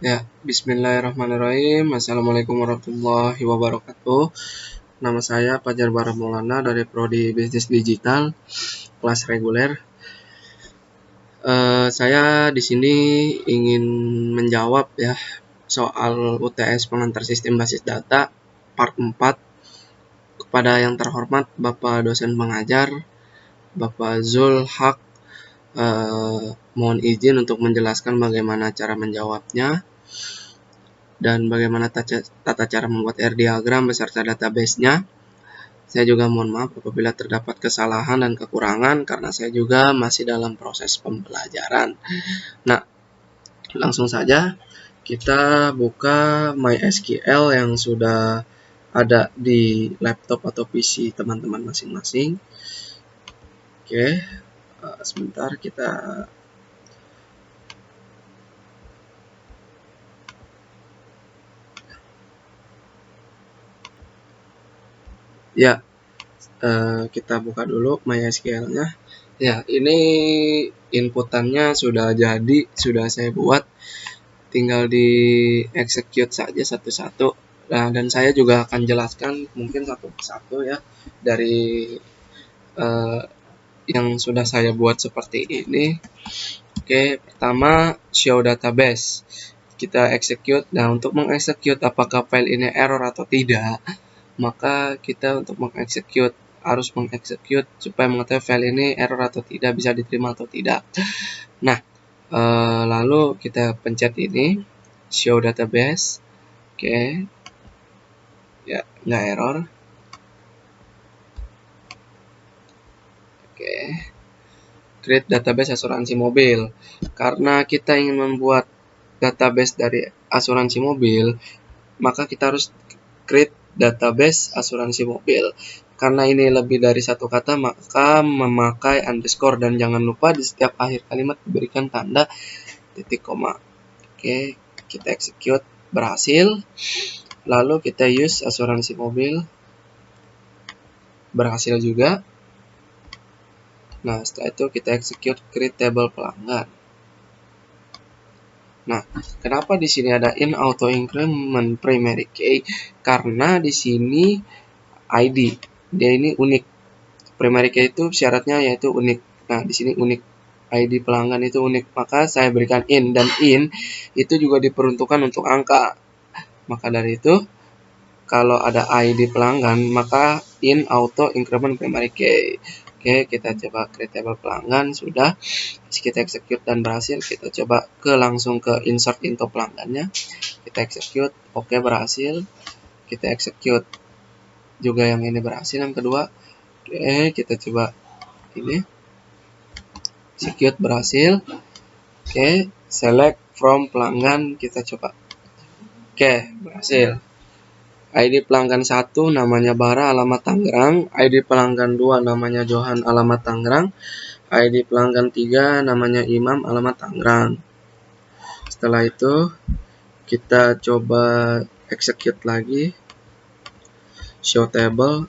Ya, bismillahirrahmanirrahim. Assalamualaikum warahmatullahi wabarakatuh. Nama saya Fajar Bara Maulana dari Prodi Bisnis Digital, kelas reguler. Saya di sini ingin menjawab ya soal UTS pengantar sistem basis data part 4 kepada yang terhormat Bapak dosen pengajar, Bapak Zul Haq. Mohon izin untuk menjelaskan bagaimana cara menjawabnya dan bagaimana tata cara membuat R diagram beserta database-nya. Saya juga mohon maaf apabila terdapat kesalahan dan kekurangan karena saya juga masih dalam proses pembelajaran. Nah, langsung saja kita buka MySQL yang sudah ada di laptop atau PC teman-teman masing-masing. Oke, sebentar kita ya kita buka dulu MySQL-nya. Ya, ini inputannya sudah jadi, sudah saya buat. Tinggal di execute saja satu-satu. Nah, dan saya juga akan jelaskan mungkin satu persatu ya dari yang sudah saya buat seperti ini. Oke, pertama show database. Kita execute. Nah, untuk mengexecute apakah file ini error atau tidak, maka kita untuk mengexecute harus mengexecute supaya mengetahui file ini error atau tidak, bisa diterima atau tidak. Nah, lalu kita pencet ini show database. Oke, ya nggak error. Oke, create database asuransi mobil. Karena kita ingin membuat database dari asuransi mobil, maka kita harus create database asuransi mobil. Karena ini lebih dari satu kata, maka memakai underscore dan jangan lupa di setiap akhir kalimat diberikan tanda titik koma. Oke, kita execute, berhasil. Lalu kita use asuransi mobil, berhasil juga. Nah, setelah itu kita execute create table pelanggan. Nah, kenapa di sini ada in auto increment primary key? Karena di sini ID, dia ini unik. Primary key itu syaratnya yaitu unik. Nah, di sini unik. ID pelanggan itu unik, maka saya berikan in, dan in itu juga diperuntukkan untuk angka. Maka dari itu, kalau ada ID pelanggan, maka in auto increment primary key. Oke, kita coba create table pelanggan, sudah. Kita execute dan berhasil. Kita coba langsung ke insert into pelanggannya. Kita execute, oke, berhasil. Kita execute juga yang ini berhasil, yang kedua. Oke, kita coba ini. Execute, berhasil. Oke, select from pelanggan, kita coba. Oke, berhasil. ID pelanggan 1 namanya Bara, alamat Tangerang. ID pelanggan 2 namanya Johan, alamat Tangerang. ID pelanggan 3 namanya Imam, alamat Tangerang. Setelah itu kita coba execute lagi, show table.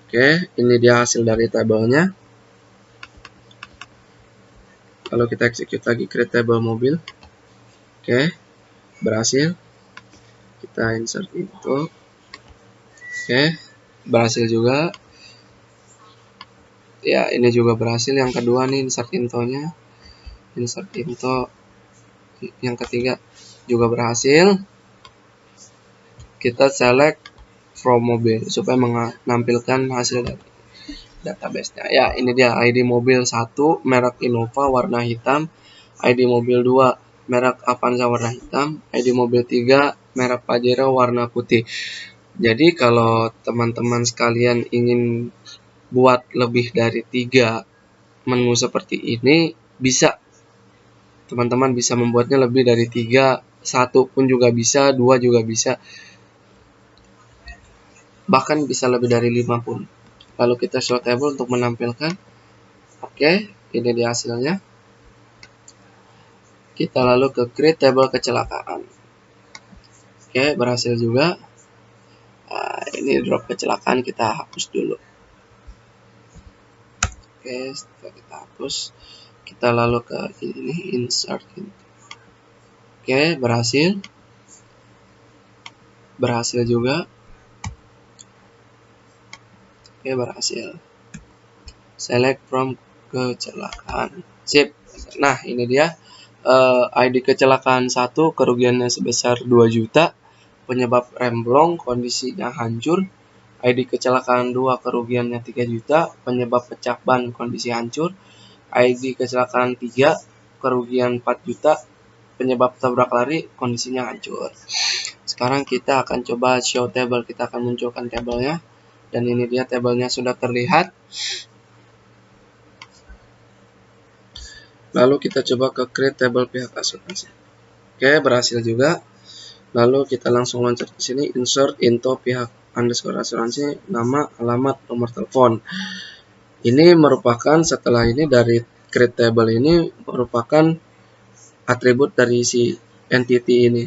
Oke, ini dia hasil dari tabelnya. Lalu kita execute lagi create table mobil. Oke, berhasil. Kita insert into. Oke, berhasil juga. Ya, ini juga berhasil. Yang kedua nih insert into-nya. Insert into. Yang ketiga juga berhasil. Kita select from mobil supaya menampilkan hasil dari database-nya. Ya, ini dia ID mobil 1 merek Innova warna hitam, ID mobil 2 merek Avanza warna hitam, ID mobil 3 merek Pajero warna putih. Jadi kalau teman-teman sekalian ingin buat lebih dari 3 menu seperti ini, bisa teman-teman bisa membuatnya lebih dari 3, 1 pun juga bisa, 2 juga bisa, bahkan bisa lebih dari 5 pun. Lalu kita show table untuk menampilkan. Oke, ini dia hasilnya. Kita lalu ke create table kecelakaan. Oke, berhasil juga. Ini drop kecelakaan, kita hapus dulu. Oke, setelah kita hapus, kita lalu ke ini insert. Oke, berhasil juga. Oke, berhasil. Select from kecelakaan. Sip. Nah, ini dia ID kecelakaan 1, kerugiannya sebesar 2 juta, penyebab rem blong, kondisinya hancur. ID kecelakaan 2, kerugiannya 3 juta, penyebab pecah ban, kondisi hancur. ID kecelakaan 3, kerugian 4 juta, penyebab tabrak lari, kondisinya hancur. Sekarang kita akan coba show table, kita akan munculkan tabelnya. Dan ini dia tabelnya sudah terlihat. Lalu kita coba ke create table pihak asuransi. Oke, berhasil juga. Lalu kita langsung loncat ke sini, insert info pihak underscore asuransi, nama, alamat, nomor telepon. Ini merupakan, setelah ini dari create table ini merupakan atribut dari si entity ini.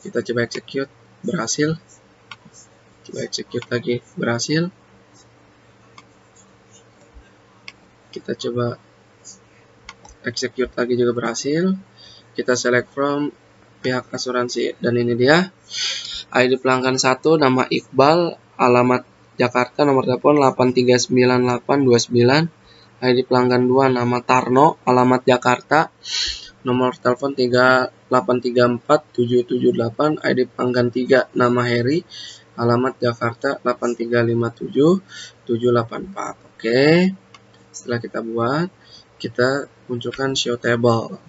Kita coba execute, berhasil. Coba execute lagi, berhasil. Kita coba execute lagi juga berhasil. Kita select from pihak asuransi, dan ini dia ID pelanggan 1, nama Iqbal, alamat Jakarta, nomor telepon 839829. ID pelanggan 2, nama Tarno, alamat Jakarta, nomor telepon 38347778. ID pelanggan 3, nama Heri, alamat Jakarta 8357784. Oke, setelah kita buat, kita munculkan show table.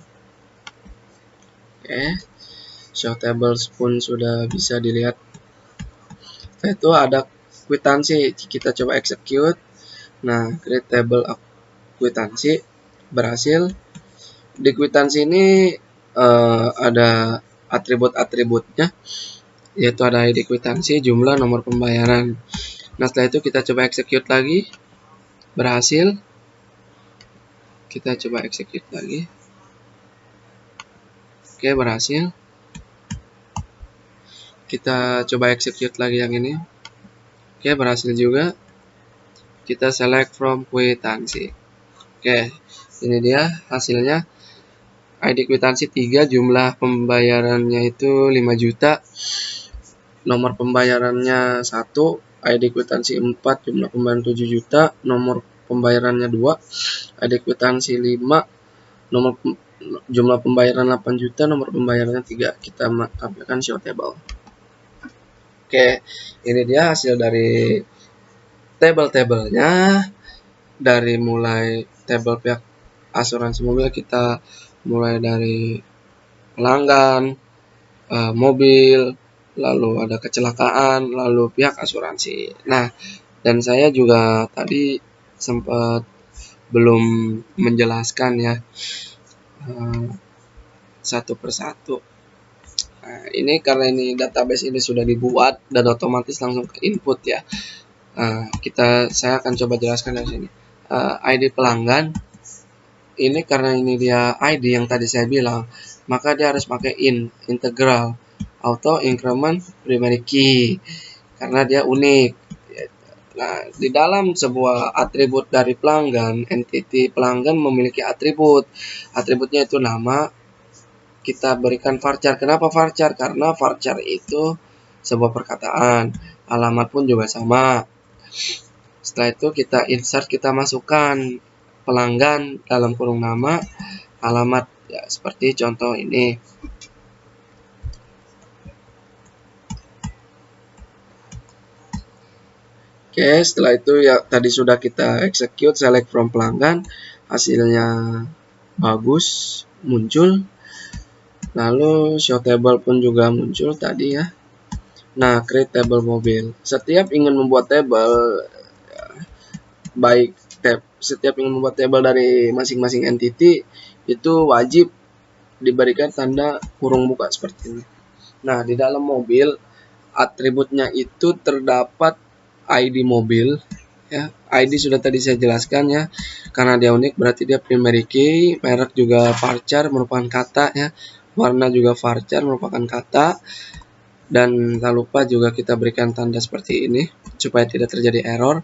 Oke, show tables pun sudah bisa dilihat. Setelah itu ada kwitansi, kita coba execute. Nah, create table kwitansi, berhasil. Di kwitansi ini ada atribut-atributnya, yaitu ada ID kwitansi, jumlah, nomor pembayaran. Nah, setelah itu kita coba execute lagi, berhasil. Kita coba execute lagi. Oke, berhasil. Kita coba execute lagi yang ini. Oke, berhasil juga. Kita select from kwitansi. Oke, ini dia hasilnya. ID kwitansi 3, jumlah pembayarannya itu 5 juta. Nomor pembayarannya 1, ID kwitansi 4, jumlah pembayaran 7 juta. Nomor pembayarannya 2, ID kwitansi 5, jumlah pembayaran 8 juta, nomor pembayarannya 3. Kita tampilkan show table. Oke, ini dia hasil dari table-tablenya. Dari mulai table pihak asuransi mobil, kita mulai dari pelanggan, mobil, lalu ada kecelakaan, lalu pihak asuransi. Nah, dan saya juga tadi sempat belum menjelaskan ya satu persatu. Nah, ini karena ini database ini sudah dibuat dan otomatis langsung ke input ya. Saya akan coba jelaskan dari sini. ID pelanggan ini karena ini dia ID yang tadi saya bilang, maka dia harus pakai integral auto increment primary key karena dia unik. Nah, di dalam sebuah atribut dari pelanggan, entity pelanggan memiliki atribut. Atributnya itu nama. Kita berikan varchar. Kenapa varchar? Karena varchar itu sebuah perkataan. Alamat pun juga sama. Setelah itu kita insert, kita masukkan pelanggan dalam kurung nama, alamat ya, seperti contoh ini. Oke, setelah itu ya tadi sudah kita execute, select from pelanggan, hasilnya bagus, muncul. Lalu show table pun juga muncul tadi ya. Nah, create table mobil. Setiap ingin membuat table, setiap ingin membuat table dari masing-masing entity itu wajib diberikan tanda kurung buka seperti ini. Nah, di dalam mobil atributnya itu terdapat ID mobil ya. ID sudah tadi saya jelaskan ya. Karena dia unik berarti dia primary key, merek juga varchar merupakan kata ya. Warna juga varchar merupakan kata. Dan tak lupa juga kita berikan tanda seperti ini supaya tidak terjadi error.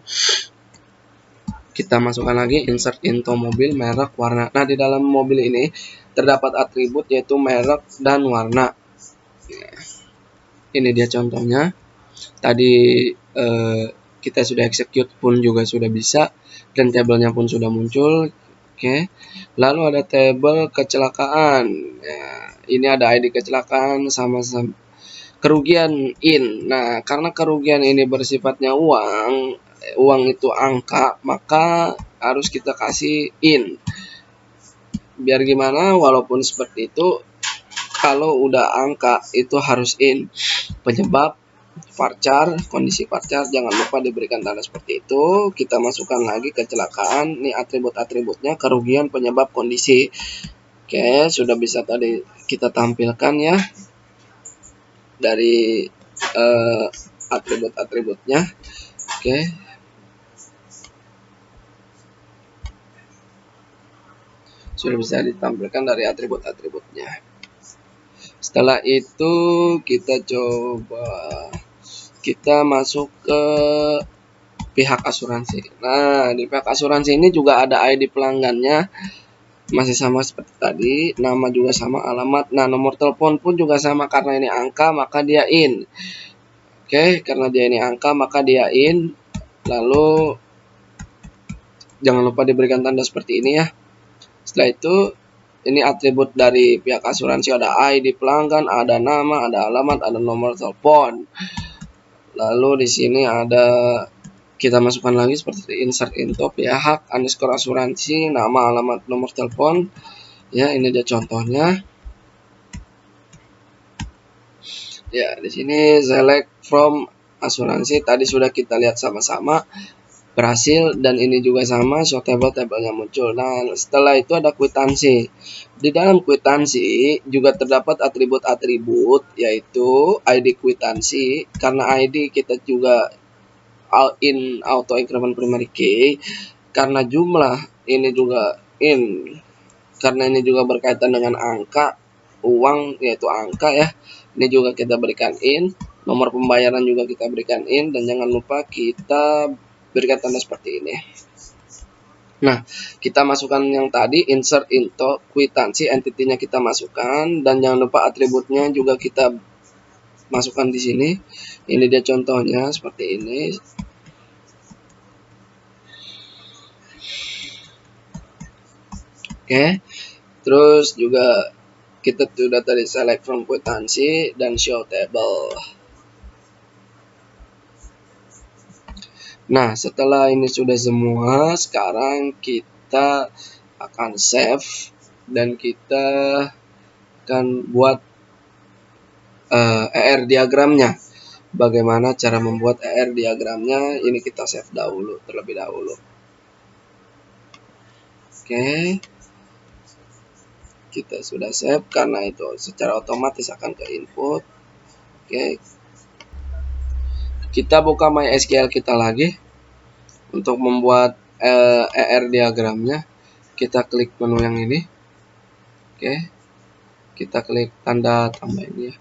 Kita masukkan lagi insert into mobil, merek, warna. Nah, di dalam mobil ini terdapat atribut yaitu merek dan warna. Ini dia contohnya. Tadi kita sudah execute pun juga sudah bisa, dan tabelnya pun sudah muncul. Oke. Lalu ada tabel kecelakaan. Ya, ini ada ID kecelakaan sama kerugian in. Nah, karena kerugian ini bersifatnya uang itu angka, maka harus kita kasih in. Biar gimana, walaupun seperti itu, kalau udah angka itu harus in. Penyebab, varchar, kondisi varchar jangan lupa diberikan tanda seperti itu. Kita masukkan lagi kecelakaan, ini atribut-atributnya, kerugian, penyebab, kondisi. Oke, sudah bisa tadi kita tampilkan ya dari atribut-atributnya. Oke, sudah bisa ditampilkan dari atribut-atributnya. Setelah itu kita coba masuk ke pihak asuransi. Nah, di pihak asuransi ini juga ada ID pelanggannya, masih sama seperti tadi, nama juga sama, alamat. Nah, nomor telepon pun juga sama, karena ini angka maka dia in. Oke, karena dia ini angka maka dia in. Lalu jangan lupa diberikan tanda seperti ini ya. Setelah itu, ini atribut dari pihak asuransi, ada ID pelanggan, ada nama, ada alamat, ada nomor telepon. Lalu di sini ada, kita masukkan lagi seperti insert into pihak underscore asuransi, nama, alamat, nomor telepon. Ya, ini dia contohnya. Ya, di sini select from asuransi, tadi sudah kita lihat sama-sama, berhasil, dan ini juga sama, show tabelnya muncul. Nah, setelah itu ada kwitansi. Di dalam kwitansi juga terdapat atribut-atribut, yaitu ID kwitansi, karena ID kita juga in auto increment primary key, karena jumlah ini juga in, karena ini juga berkaitan dengan angka, uang yaitu angka ya, ini juga kita berikan in. Nomor pembayaran juga kita berikan in, dan jangan lupa kita berikan tanda seperti ini. Nah, kita masukkan yang tadi insert into kwitansi, entity-nya kita masukkan, dan jangan lupa atributnya juga kita masukkan di sini. Ini dia contohnya seperti ini. Oke. Terus juga kita sudah tadi select from kwitansi dan show table. Nah, setelah ini sudah semua, sekarang kita akan save dan kita akan buat ER diagramnya. Bagaimana cara membuat ER diagramnya? Ini kita save dahulu, terlebih dahulu. Oke. Kita sudah save, karena itu secara otomatis akan ke input. Oke. Kita buka MySQL kita lagi. Untuk membuat ER diagramnya, kita klik menu yang ini. Oke. Kita klik tanda tambah ini ya.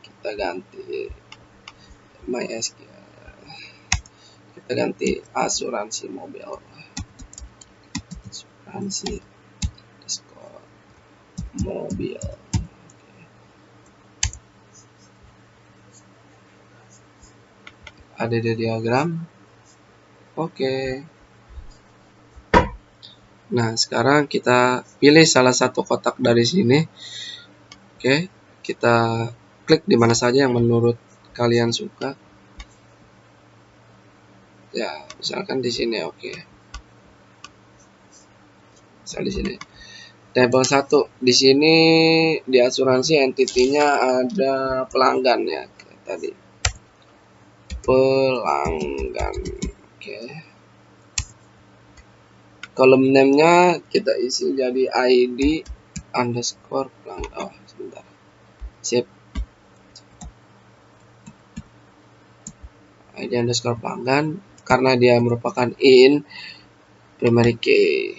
Kita ganti MySQL. Kita ganti asuransi mobil. Asuransi mobil. Ada di diagram. Oke. Nah, sekarang kita pilih salah satu kotak dari sini. Oke, kita klik di mana saja yang menurut kalian suka. Ya, misalkan di sini, oke. Misal di sini. Tabel 1. Di sini di asuransi entity-nya ada pelanggan ya, tadi. Pelanggan. Oke. Kolom name-nya kita isi jadi ID underscore pelanggan. Oh, sebentar. Sip. ID underscore pelanggan, karena dia merupakan in primary key.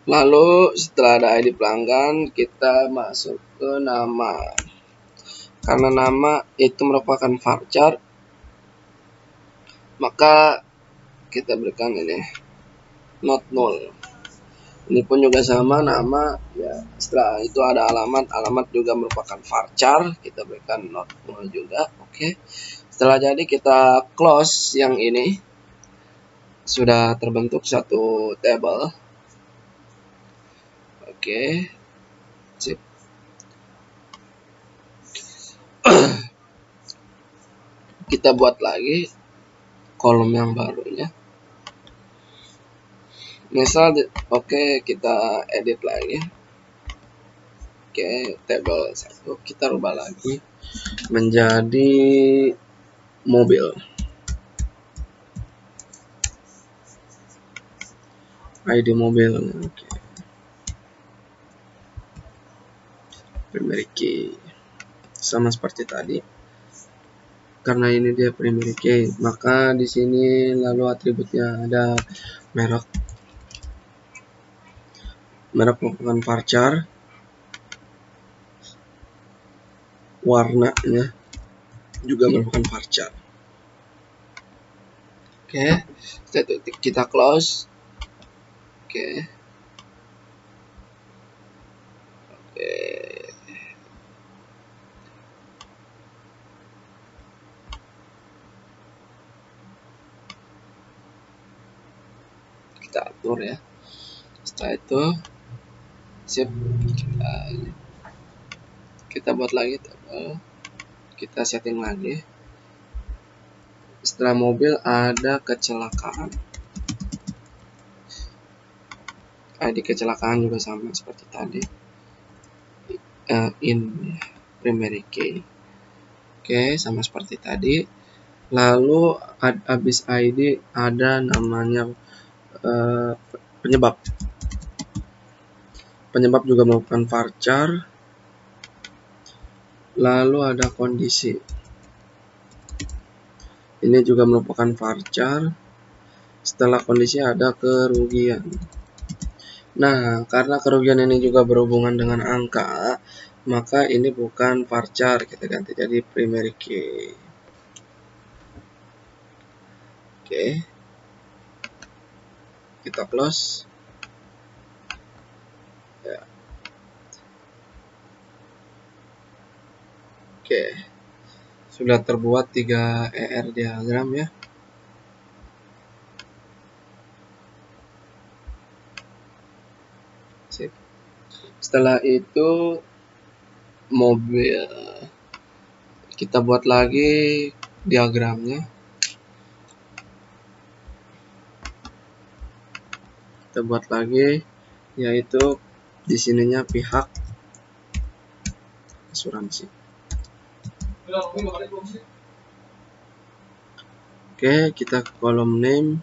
Lalu setelah ada ID pelanggan, kita masuk ke nama. Karena nama itu merupakan varchar, maka kita berikan ini not null. Ini pun juga sama nama ya. Setelah itu ada alamat juga merupakan varchar, kita berikan not null juga. Oke. Setelah jadi kita close yang ini. Sudah terbentuk satu table. Oke. Sip. Kita buat lagi kolom yang barunya. Misal oke, kita edit lagi. Oke, table 1 kita rubah lagi menjadi mobil. ID mobil. Oke. Primary key sama seperti tadi. Karena ini dia primary key, maka di sini lalu atributnya ada merek. Merek merupakan varchar. Warnanya juga merupakan varchar. Oke, kita close. Oke. Kita atur ya. Setelah itu sip, kita buat lagi table. Kita setting lagi. Setelah mobil ada kecelakaan. ID kecelakaan juga sama seperti tadi. In primary key. Oke, sama seperti tadi. Lalu habis ID ada namanya penyebab. Penyebab juga merupakan varchar. Lalu ada kondisi. Ini juga merupakan varchar. Setelah kondisi ada kerugian. Nah, karena kerugian ini juga berhubungan dengan angka, maka ini bukan varchar, kita ganti jadi primary key. Oke. Kita close. Ya. Oke. Sudah terbuat 3 ER diagram ya. Sip. Setelah itu mobil. Kita buat lagi diagramnya. Kita buat lagi, yaitu di sininya pihak asuransi. Oke, kita ke kolom name,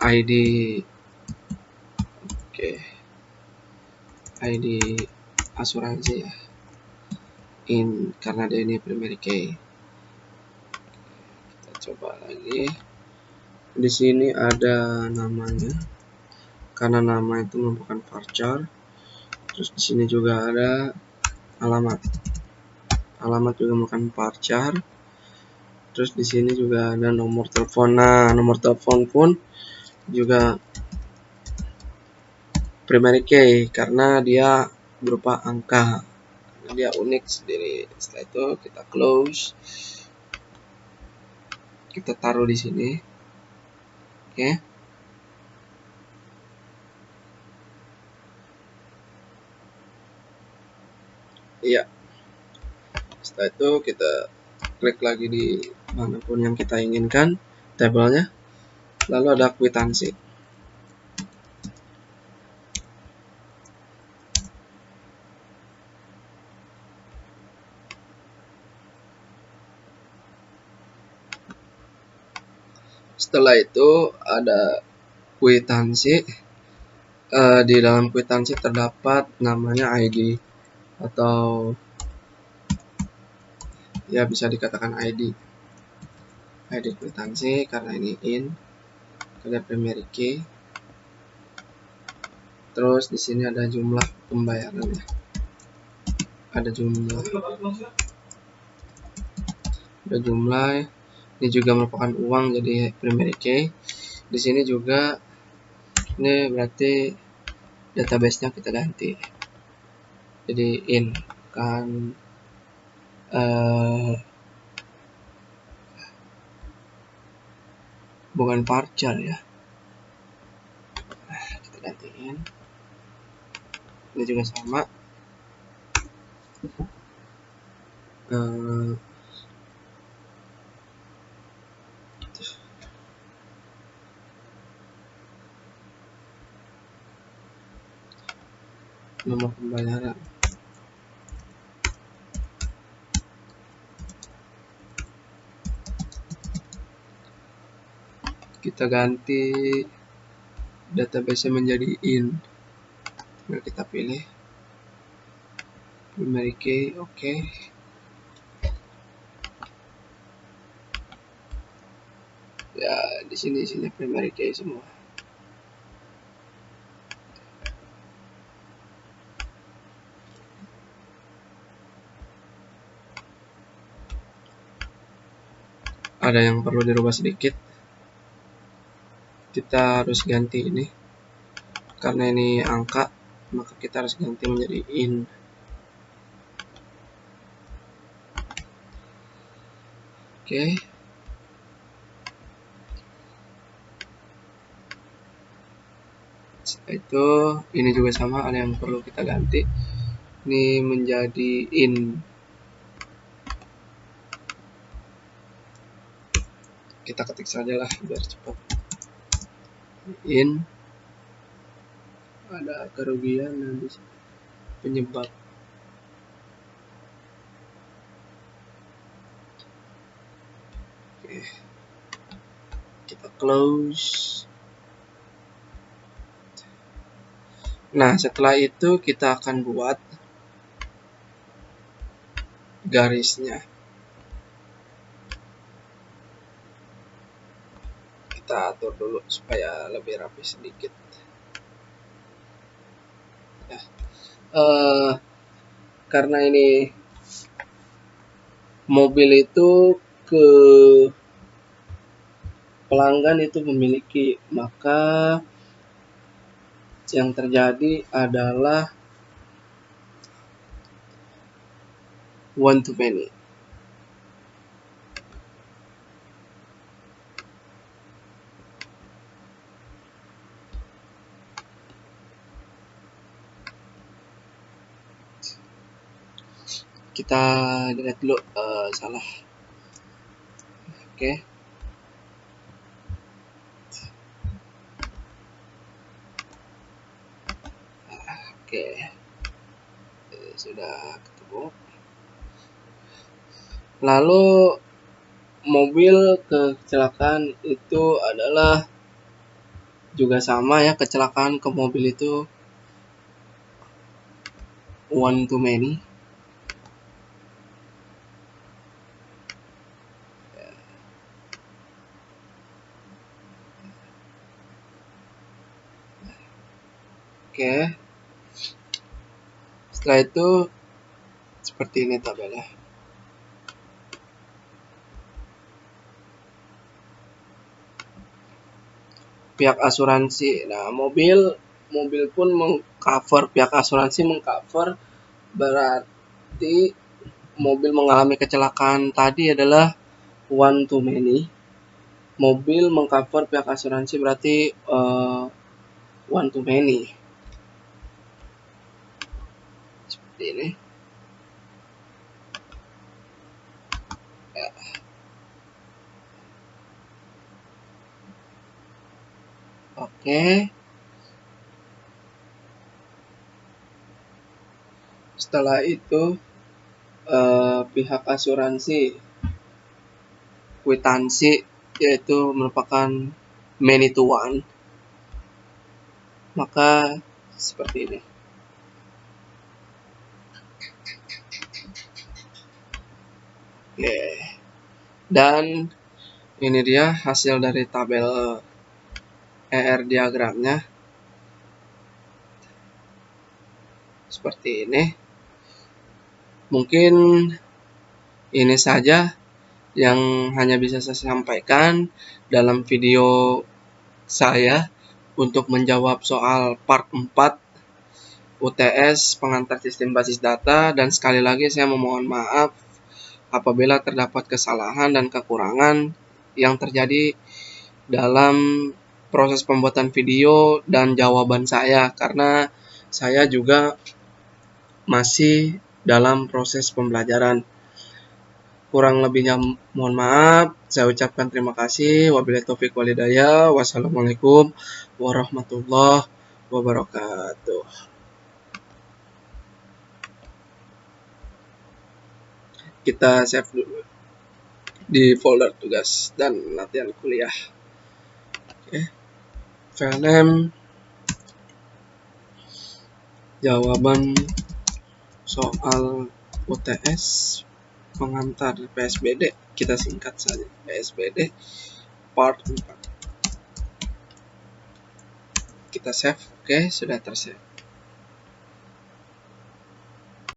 ID. Oke, ID asuransi ya. Karena dia ini primary key. Kita coba lagi. Di sini ada namanya. Karena nama itu merupakan varchar. Terus di sini juga ada alamat. Alamat juga merupakan varchar. Terus di sini juga ada nomor telepon. Nah, nomor telepon pun juga primary key karena dia berupa angka. Dia unik sendiri. Setelah itu kita close. Kita taruh di sini. Oke. Iya. Setelah itu kita klik lagi di manapun yang kita inginkan tabelnya. Lalu ada kwitansi. Setelah itu ada kwitansi. Di dalam kwitansi terdapat namanya ID atau ya bisa dikatakan ID kwitansi karena ini in. ada primary key. Terus di sini ada jumlah pembayaran ya. Ada jumlah. Ini juga merupakan uang, jadi primary key. Di sini juga ini berarti database-nya kita ganti. Jadi in kan bukan varchar ya. Kita gantiin. Ini juga sama. Nomor pembayaran. Kita ganti database menjadi in. Nah, kita pilih primary key, oke. Ya, di sini primary key semua. Ada yang perlu dirubah sedikit. Kita harus ganti ini. Karena ini angka, maka kita harus ganti menjadi in. Oke. Setelah itu, ini juga sama, ada yang perlu kita ganti. Ini menjadi in. Kita ketik saja lah biar cepat. In. Ada kerugian nanti penyebab. Oke. Kita close. Nah, setelah itu kita akan buat garisnya. Kita atur dulu supaya lebih rapi sedikit. Ya. Karena ini mobil itu ke pelanggan itu memiliki, maka yang terjadi adalah one to many. Kita lihat dulu, salah. Oke. Oke. Sudah ketemu. Lalu mobil kecelakaan itu adalah juga sama ya, kecelakaan ke mobil itu one to many. Oke. Setelah itu seperti ini tabelnya. Pihak asuransi. Nah, mobil pun mengcover, pihak asuransi mengcover, berarti mobil mengalami kecelakaan tadi adalah one to many. Mobil mengcover pihak asuransi berarti one to many. Seperti ini. Ya. Oke. Setelah itu pihak asuransi kwitansi, yaitu merupakan many to one, maka seperti ini. Oke. Dan ini dia hasil dari tabel ER diagramnya seperti ini. Mungkin ini saja yang hanya bisa saya sampaikan dalam video saya untuk menjawab soal part 4 UTS pengantar sistem basis data. Dan sekali lagi saya memohon maaf apabila terdapat kesalahan dan kekurangan yang terjadi dalam proses pembuatan video dan jawaban saya, karena saya juga masih dalam proses pembelajaran. Kurang lebihnya mohon maaf. Saya ucapkan terima kasih. Wabillahi taufiq wal hidayah. Wassalamualaikum warahmatullahi wabarakatuh. Kita save dulu di folder tugas dan latihan kuliah. Oke. File name, jawaban soal UTS pengantar PSBD, kita singkat saja PSBD part 4. Kita save. Oke, sudah tersave.